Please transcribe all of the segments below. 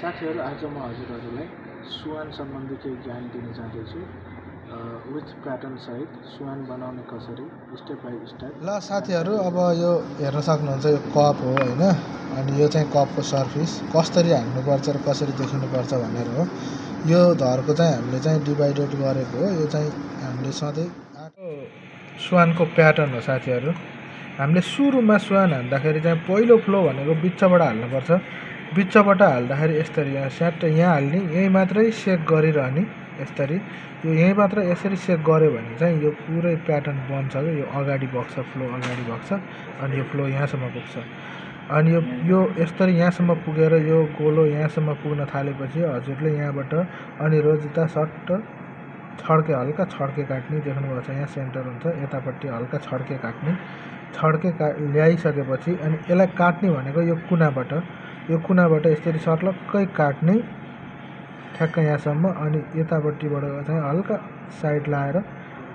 साथीहरु आज म हजुरहरुलाई स्वान सम्बन्धी केही ज्ञान दिन चाहन्छु विथ प्याटर्न सहित स्वान बनाउने कसरी स्टेप बाइ स्टेप। ल साथीहरु अब यो हेर्न सक्नुहुन्छ यो कप हो हैन अनि यो चाहिँ कपको सर्फेस कसरी हाल्नुपर्छ र कसरी देखिनुपर्छ भनेर हो। यो धरको चाहिँ हामीले चाहिँ डिभाइडेड गरेको हो। यो चाहिँ हामीले सधैँ स्वानको प्याटर्न हो साथीहरु। हामीले सुरुमा स्वान हाल्दाखेरि चाहिँ पहिलो फ्लो भनेको बिचबाट हाल्नुपर्छ। बिचबाट हाल्दाखेरि यसरी यहाँ स्याट यहाँ हाल्ने यही मात्रै सेक गरिरहने यसरी यो यही मात्र यसरी सेक गर्यो भने चाहिँ यो पुरै प्याटर्न बन्छ के यो अगाडि बग्छ फ्लो अगाडि बग्छ अनि यो फ्लो यहाँसम्म पुग्छ अनि यो यसरी यहाँसम्म पुगेर यो गोलो यहाँसम्म पुग्न थालेपछि हजुरले यहाँबाट अनि रोजिता सट्ट छड्के हल्का छड्के काट्ने देख्नुभएको छ। यहाँ सेन्टर हुन्छ यतापट्टि हल्का छड्के काट्ने ल्याइसकेपछि अनि यसलाई काट्ने भनेको यो कुनाबाट यसरी सर्लक्कै काट्ने ठ्याक्क यहाँसम्म अनि यतापट्टिबाट चाहिँ हल्का साइड लाएर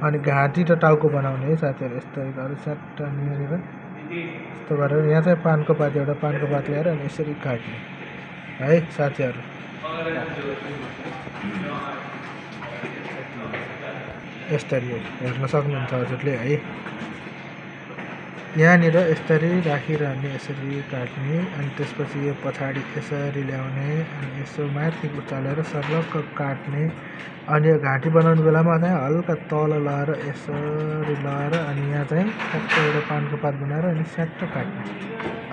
अनि घाँटी र टाउको बनाउने है साथीहरु। यस्तै गरेर स्याट नियरेर यस्तो गरेर यहाँ चाहिँ पानको पात एउटा पानको पात ल्याएर अनि यसरी काट्ने है साथीहरु। यसरी हेर्न सक्नुहुन्छ हजुरले है। यहाँनिर यसरी राखिरहने यसरी काट्ने अनि त्यसपछि यो पछाडि यसरी ल्याउने अनि यसो माथि उचालेर सर्लक्क काट्ने अनि यो घाँटी बनाउने बेलामा चाहिँ हल्का तल लगाएर यसरी लगाएर अनि यहाँ चाहिँ ठ्याक्क एउटा पानको पात बनाएर अनि स्याट्ट काट्ने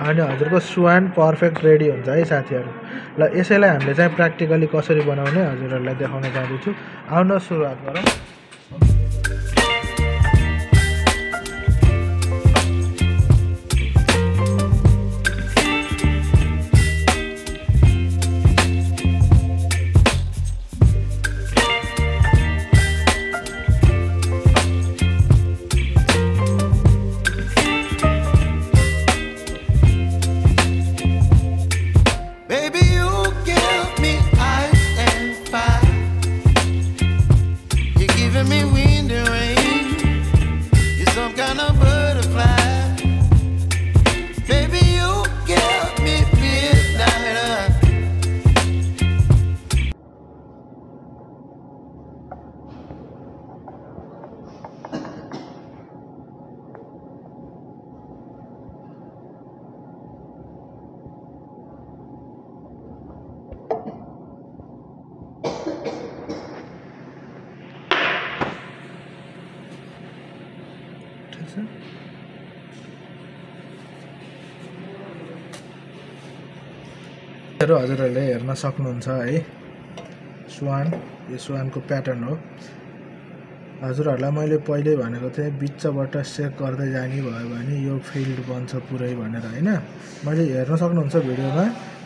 अनि हजुरको स्वान पर्फेक्ट रेडी हुन्छ है साथीहरु। ल यसैलाई हामीले चाहिँ प्र्याक्टिकली कसरी बनाउने हजुरहरुलाई देखाउन चाहन्छु। आउन सुरुवात गरौँ। हजुरहरूले हेर्न सक्नुहुन्छ है स्वान यो स्वानको प्याटर्न हो। हजुरहरूलाई मैले पहिले भनेको थिएँ बिचबाट सेक गर्दै जाने भयो भने यो फिल्ड बन्छ पुरै भनेर हैन। मैले हेर्न सक्नुहुन्छ भिडियोमा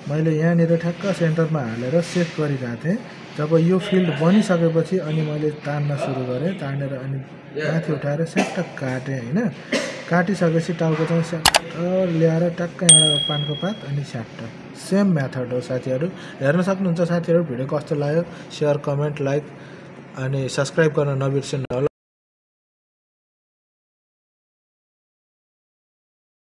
मैले यहाँनिर ठ्याक्क सेन्टरमा हालेर सेक गरिरहेको थिएँ। जब यो फिल्ड बनिसकेपछि अनि मैले तान्न सुरु गरेँ तानेर अनि माथि उठाएर स्याट्ट काटेँ हैन। काटिसकेपछि टाउको चाहिँ स्याट्ट ल्याएर टक्क यहाँ पानको पात अनि स्याट्ट सेम मेथड हो साथीहरु। हेर्न सक्नुहुन्छ साथीहरु भिडियो कस्तो लाग्यो शेयर कमेन्ट लाइक अनि सब्स्क्राइब गर्न नबिर्सनु होला।